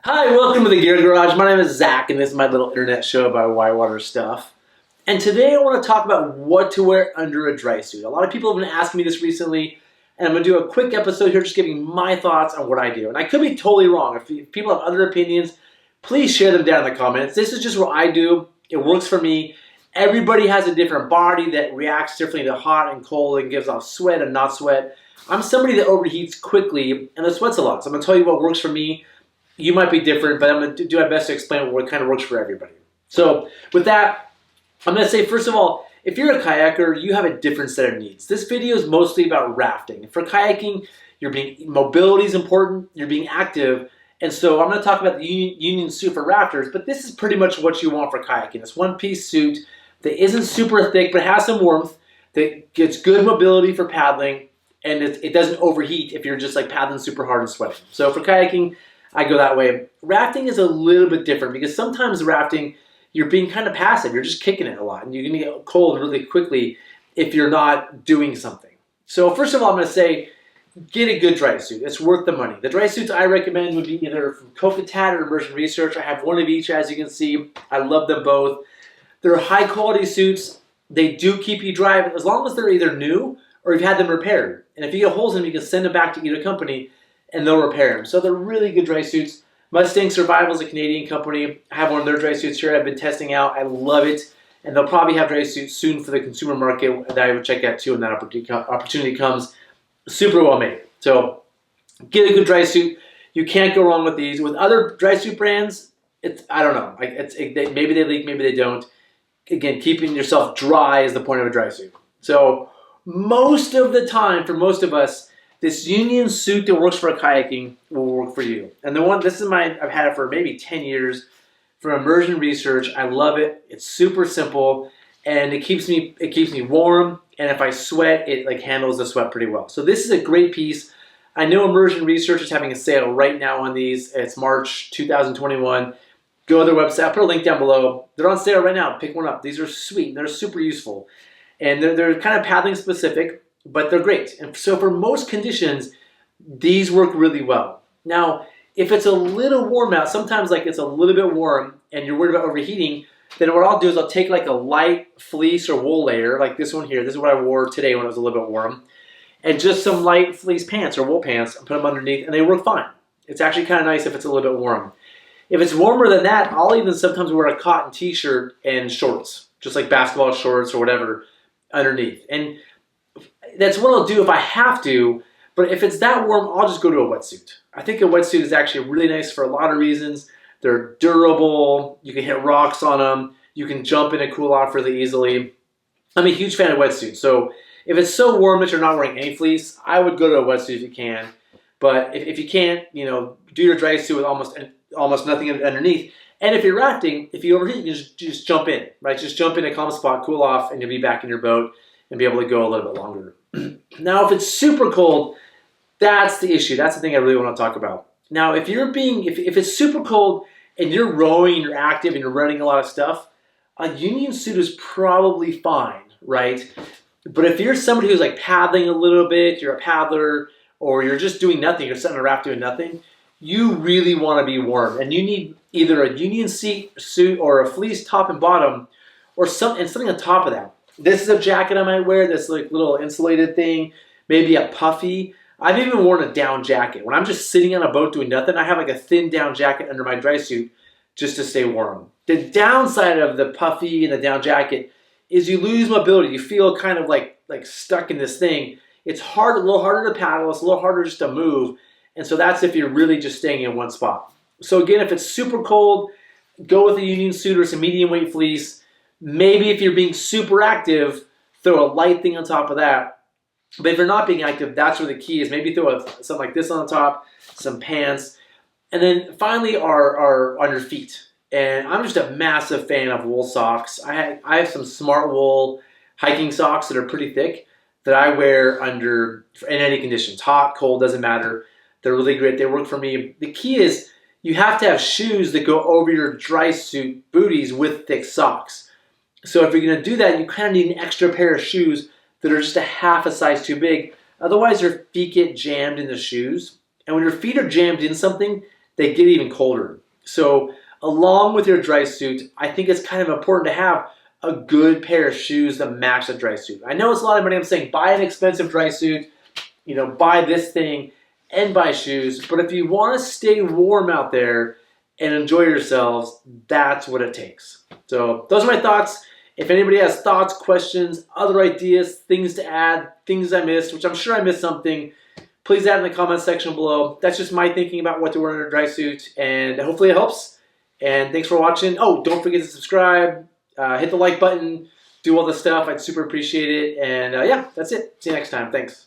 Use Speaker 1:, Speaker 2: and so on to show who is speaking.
Speaker 1: Hi, welcome to the Gear Garage. My name is Zach, and this is my little internet show about whitewater stuff. And today I want to talk about what to wear under a dry suit. A lot of people have been asking me this recently, and I'm going to do a quick episode here just giving my thoughts on what I do. And I could be totally wrong. If people have other opinions, please share them down in the comments. This is just what I do. It works for me. Everybody has a different body that reacts differently to hot and cold and gives off sweat and not sweat. I'm somebody that overheats quickly and that sweats a lot. So I'm going to tell you what works for me. You might be different, but I'm going to do my best to explain what kind of works for everybody. So with that, I'm going to say, first of all, if you're a kayaker, you have a different set of needs. This video is mostly about rafting. For kayaking, mobility is important, you're being active, and so I'm going to talk about the union suit for rafters, but this is pretty much what you want for kayaking. This one-piece suit that isn't super thick, but has some warmth, that gets good mobility for paddling, and it doesn't overheat if you're just like paddling super hard and sweating. So for kayaking, I go that way. Rafting is a little bit different because sometimes rafting, you're being kind of passive. You're just kicking it a lot, and you're going to get cold really quickly if you're not doing something. So first of all, I'm going to say, get a good dry suit. It's worth the money. The dry suits I recommend would be either from Kokatat or Immersion Research. I have one of each, as you can see. I love them both. They're high quality suits. They do keep you dry as long as they're either new or you've had them repaired. And if you get holes in them, you can send them back to either company and they'll repair them. So they're really good dry suits. Mustang Survival is a Canadian company. I have one of their dry suits here I've been testing out. I love it. And they'll probably have dry suits soon for the consumer market that I would check out too when that opportunity comes. Super well made. So get a good dry suit. You can't go wrong with these. With other dry suit brands, I don't know. Maybe they leak, maybe they don't. Again, keeping yourself dry is the point of a dry suit. So most of the time, for most of us, this union suit that works for kayaking will work for you. And I've had it for maybe 10 years from Immersion Research. I love it. It's super simple and it keeps me warm. And if I sweat, it like handles the sweat pretty well. So this is a great piece. I know Immersion Research is having a sale right now on these. It's March 2021. Go to their website. I'll put a link down below. They're on sale right now. Pick one up. These are sweet. They're super useful. And they're kind of paddling specific, but they're great. And so for most conditions, these work really well. Now, if it's a little warm out, sometimes like it's a little bit warm and you're worried about overheating, then what I'll do is I'll take like a light fleece or wool layer, like this one here. This is what I wore today when it was a little bit warm. And just some light fleece pants or wool pants, and put them underneath and they work fine. It's actually kind of nice if it's a little bit warm. If it's warmer than that, I'll even sometimes wear a cotton t-shirt and shorts, just like basketball shorts or whatever underneath. And that's what I'll do if I have to, but if it's that warm, I'll just go to a wetsuit. I think a wetsuit is actually really nice for a lot of reasons. They're durable, you can hit rocks on them, you can jump in and cool off really easily. I'm a huge fan of wetsuits, so if it's so warm that you're not wearing any fleece, I would go to a wetsuit if you can. But if you can't, do your dry suit with almost nothing underneath. And if you're rafting, if you overheat, you just jump in, right? Just jump in a calm spot, cool off, and you'll be back in your boat and be able to go a little bit longer. Now, if it's super cold, that's the issue. That's the thing I really want to talk about. Now, if it's super cold and you're rowing, you're active, and you're running a lot of stuff, a union suit is probably fine, right? But if you're somebody who's like paddling a little bit, you're a paddler, or you're just doing nothing, you're sitting on a raft doing nothing, you really want to be warm. And you need either a union suit or a fleece top and bottom, or something on top of that. This is a jacket I might wear, this like little insulated thing, maybe a puffy. I've even worn a down jacket. When I'm just sitting on a boat doing nothing, I have like a thin down jacket under my dry suit just to stay warm. The downside of the puffy and the down jacket is you lose mobility. You feel kind of like stuck in this thing. It's hard, a little harder to paddle, it's a little harder just to move. And so that's if you're really just staying in one spot. So again, if it's super cold, go with a union suit or some medium weight fleece. Maybe if you're being super active, throw a light thing on top of that. But if you're not being active, that's where the key is. Maybe throw something like this on the top, some pants. And then finally are on your feet. And I'm just a massive fan of wool socks. I have some Smart Wool hiking socks that are pretty thick that I wear in any conditions. Hot, cold, doesn't matter. They're really great. They work for me. The key is you have to have shoes that go over your dry suit booties with thick socks. So if you're going to do that, you kind of need an extra pair of shoes that are just a half a size too big. Otherwise, your feet get jammed in the shoes. And when your feet are jammed in something, they get even colder. So along with your dry suit, I think it's kind of important to have a good pair of shoes that match the dry suit. I know it's a lot of money. I'm saying buy an expensive dry suit, buy this thing and buy shoes. But if you want to stay warm out there and enjoy yourselves, that's what it takes. So those are my thoughts. If anybody has thoughts, questions, other ideas, things to add, things I missed, which I'm sure I missed something, please add in the comments section below. That's just my thinking about what to wear in a dry suit, and hopefully it helps. And thanks for watching. Oh, don't forget to subscribe, hit the like button, do all the stuff. I'd super appreciate it. And yeah, that's it. See you next time. Thanks.